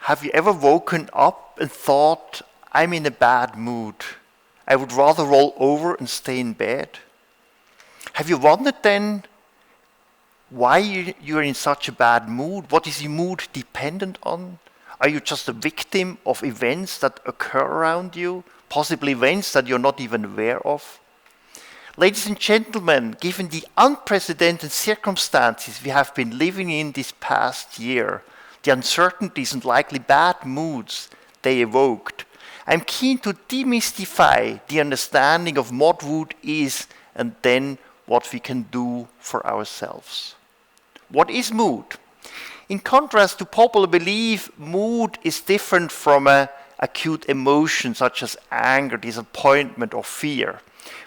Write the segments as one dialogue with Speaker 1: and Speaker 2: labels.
Speaker 1: Have you ever woken up and thought, I'm in a bad mood. I would rather roll over and stay in bed? Have you wondered then why you're in such a bad mood? What is your mood dependent on? Are you just a victim of events that occur around you? Possibly events that you're not even aware of? Ladies and gentlemen, given the unprecedented circumstances we have been living in this past year, the uncertainties and likely bad moods they evoked, I'm keen to demystify the understanding of what mood is and then what we can do for ourselves. What is mood? In contrast to popular belief, mood is different from an acute emotion such as anger, disappointment, or fear.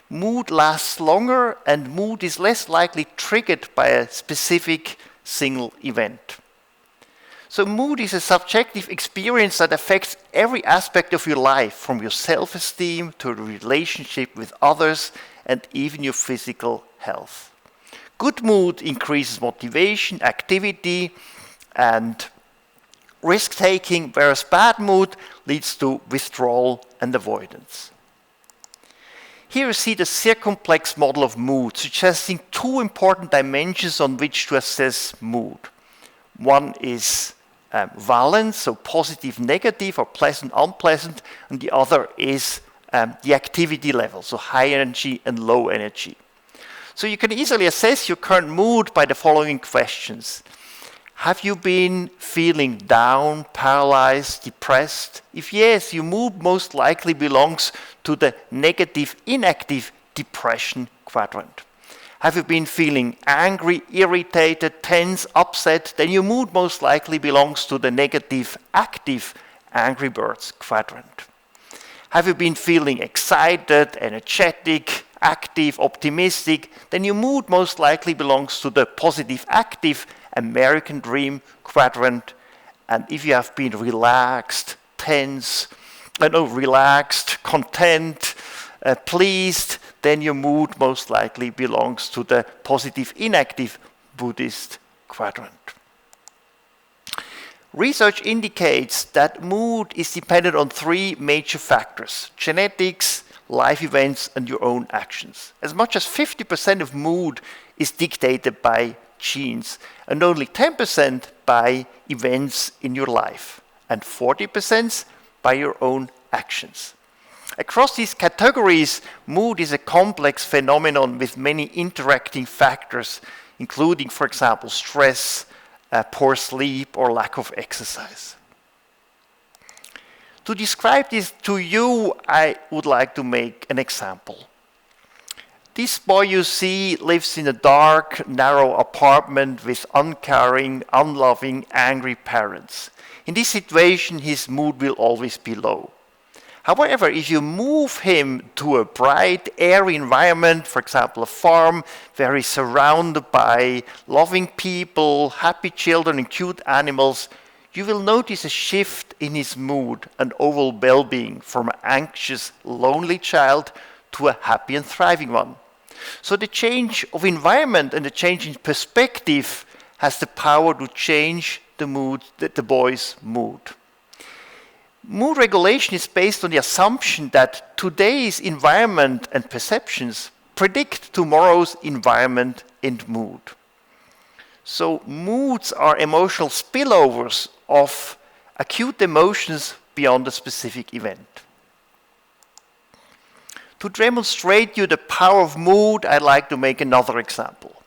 Speaker 1: Mood lasts longer and mood is less likely triggered by a specific single event. So mood is a subjective experience that affects every aspect of your life, from your self-esteem to the relationship with others and even your physical health. Good mood increases motivation, activity, and risk-taking, whereas bad mood leads to withdrawal and avoidance. Here you see the circumplex model of mood, suggesting two important dimensions on which to assess mood. One is valence, so positive, negative, or pleasant, unpleasant, and the other is the activity level, so high energy and low energy. So you can easily assess your current mood by the following questions. Have you been feeling down, paralyzed, depressed? If yes, your mood most likely belongs to the negative, inactive depression quadrant. Have you been feeling angry, irritated, tense, upset? Then your mood most likely belongs to the negative, active Angry Birds quadrant. Have you been feeling excited, energetic, active, optimistic? Then your mood most likely belongs to the positive, active American Dream quadrant. And if you have been relaxed, content, pleased, then your mood most likely belongs to the positive, inactive Buddhist quadrant. Research indicates that mood is dependent on three major factors: genetics, life events, and your own actions. As much as 50% of mood is dictated by genes, and only 10% by events in your life, and 40% by your own actions. Across these categories, mood is a complex phenomenon with many interacting factors, including, for example, stress, poor sleep, or lack of exercise. To describe this to you, I would like to make an example. This boy you see lives in a dark, narrow apartment with uncaring, unloving, angry parents. In this situation, his mood will always be low. However, if you move him to a bright, airy environment, for example, a farm, where he's surrounded by loving people, happy children, and cute animals, you will notice a shift in his mood and overall well-being from an anxious, lonely child to a happy and thriving one. So the change of environment and the change in perspective has the power to change the boy's mood. Mood regulation is based on the assumption that today's environment and perceptions predict tomorrow's environment and mood. So moods are emotional spillovers of acute emotions beyond a specific event. To demonstrate you the power of mood, I'd like to make another example.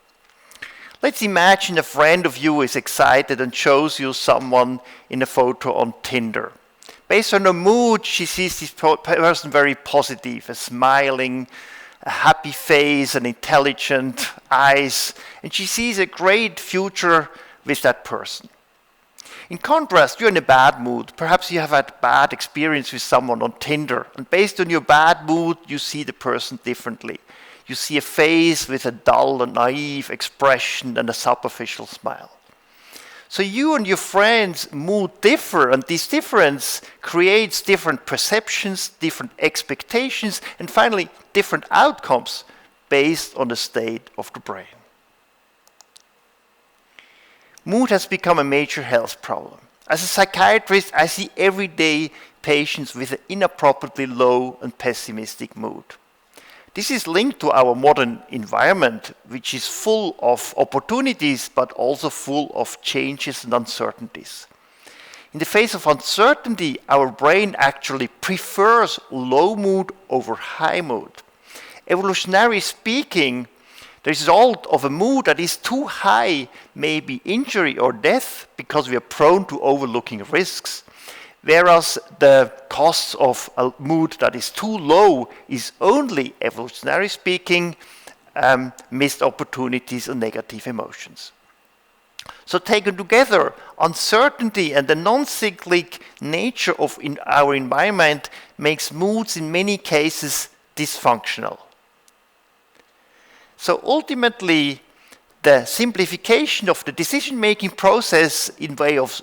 Speaker 1: Let's imagine a friend of you is excited and shows you someone in a photo on Tinder. Based on her mood, she sees this person very positive, a smiling, a happy face, and intelligent eyes, and she sees a great future with that person. In contrast, you're in a bad mood. Perhaps you have had bad experience with someone on Tinder, and based on your bad mood, you see the person differently. You see a face with a dull and naive expression and a superficial smile. So you and your friends' mood differ, and this difference creates different perceptions, different expectations, and finally, different outcomes based on the state of the brain. Mood has become a major health problem. As a psychiatrist, I see everyday patients with an inappropriately low and pessimistic mood. This is linked to our modern environment, which is full of opportunities, but also full of changes and uncertainties. In the face of uncertainty, our brain actually prefers low mood over high mood. Evolutionary speaking, the result of a mood that is too high may be injury or death because we are prone to overlooking risks, whereas the cost of a mood that is too low is only, evolutionary speaking, missed opportunities and negative emotions. So taken together, uncertainty and the non-cyclic nature of our environment makes moods in many cases dysfunctional. So ultimately, the simplification of the decision-making process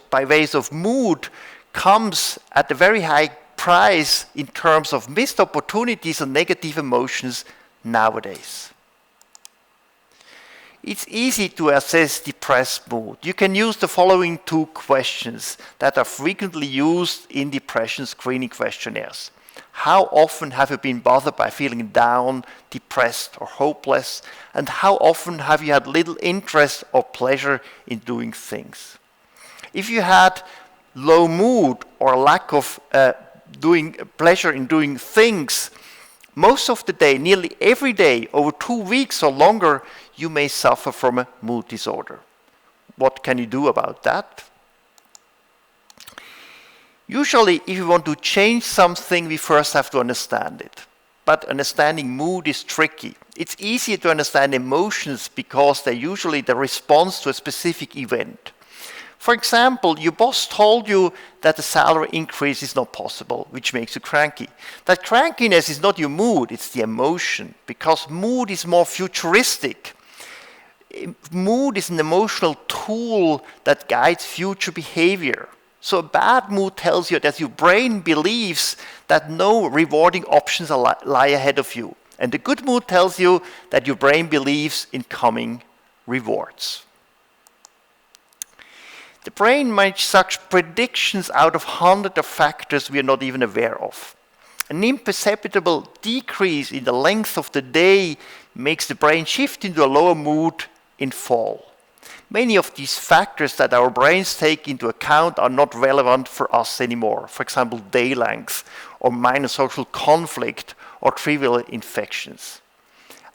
Speaker 1: by ways of mood comes at a very high price in terms of missed opportunities and negative emotions nowadays. It's easy to assess depressed mood. You can use the following 2 questions that are frequently used in depression screening questionnaires. How often have you been bothered by feeling down, depressed, or hopeless? And how often have you had little interest or pleasure in doing things? If you had low mood or lack of pleasure in doing things, most of the day, nearly every day, over 2 weeks or longer, you may suffer from a mood disorder. What can you do about that? Usually, if you want to change something, we first have to understand it. But understanding mood is tricky. It's easier to understand emotions because they're usually the response to a specific event. For example, your boss told you that the salary increase is not possible, which makes you cranky. That crankiness is not your mood, it's the emotion, because mood is more futuristic. Mood is an emotional tool that guides future behavior. So a bad mood tells you that your brain believes that no rewarding options lie ahead of you. And the good mood tells you that your brain believes in coming rewards. The brain makes such predictions out of hundreds of factors we are not even aware of. An imperceptible decrease in the length of the day makes the brain shift into a lower mood in fall. Many of these factors that our brains take into account are not relevant for us anymore. For example, day length, or minor social conflict, or trivial infections.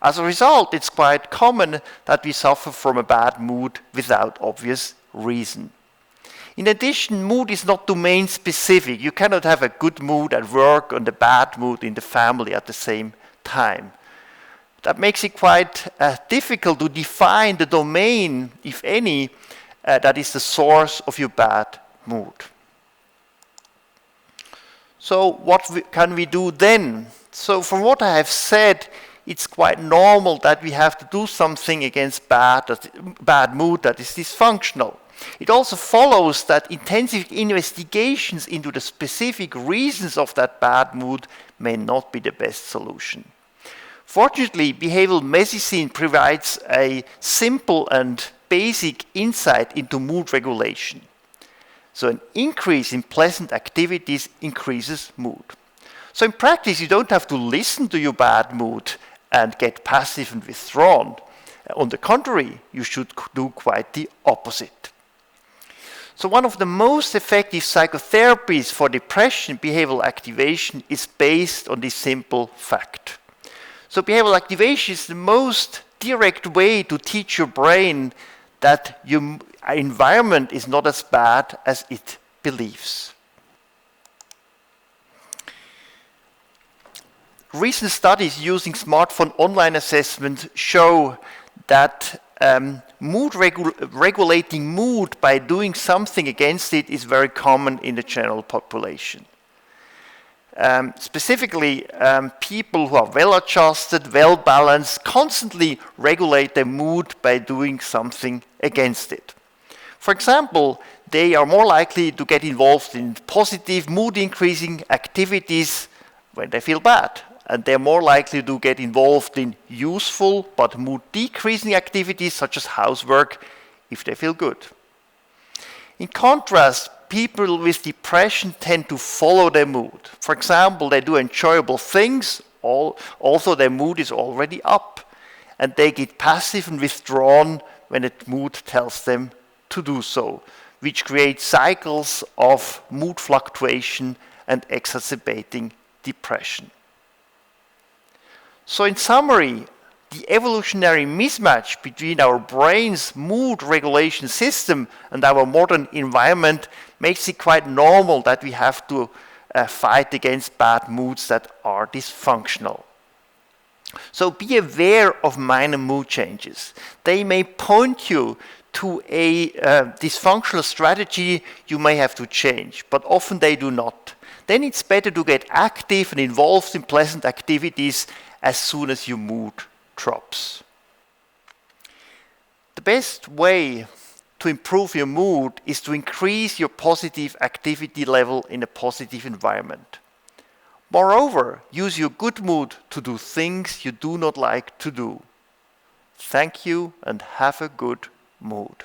Speaker 1: As a result, it's quite common that we suffer from a bad mood without obvious reason. In addition, mood is not domain specific. You cannot have a good mood at work and a bad mood in the family at the same time. That makes it quite difficult to define the domain, if any, that is the source of your bad mood. So what can we do then? So from what I have said, it's quite normal that we have to do something against bad mood that is dysfunctional. It also follows that intensive investigations into the specific reasons of that bad mood may not be the best solution. Fortunately, behavioral medicine provides a simple and basic insight into mood regulation. So an increase in pleasant activities increases mood. So in practice, you don't have to listen to your bad mood and get passive and withdrawn. On the contrary, you should do quite the opposite. So one of the most effective psychotherapies for depression, behavioral activation, is based on this simple fact. So behavioral activation is the most direct way to teach your brain that your environment is not as bad as it believes. Recent studies using smartphone online assessment show that regulating mood by doing something against it is very common in the general population. Specifically, people who are well-adjusted, well-balanced, constantly regulate their mood by doing something against it. For example, they are more likely to get involved in positive, mood-increasing activities when they feel bad. And they're more likely to get involved in useful but mood-decreasing activities such as housework if they feel good. In contrast, people with depression tend to follow their mood. For example, they do enjoyable things, also their mood is already up, and they get passive and withdrawn when the mood tells them to do so, which creates cycles of mood fluctuation and exacerbating depression. So in summary, the evolutionary mismatch between our brain's mood regulation system and our modern environment makes it quite normal that we have to fight against bad moods that are dysfunctional. So be aware of minor mood changes. They may point you to a dysfunctional strategy you may have to change, but often they do not. Then it's better to get active and involved in pleasant activities as soon as your mood drops. The best way to improve your mood is to increase your positive activity level in a positive environment. Moreover, use your good mood to do things you do not like to do. Thank you and have a good mood.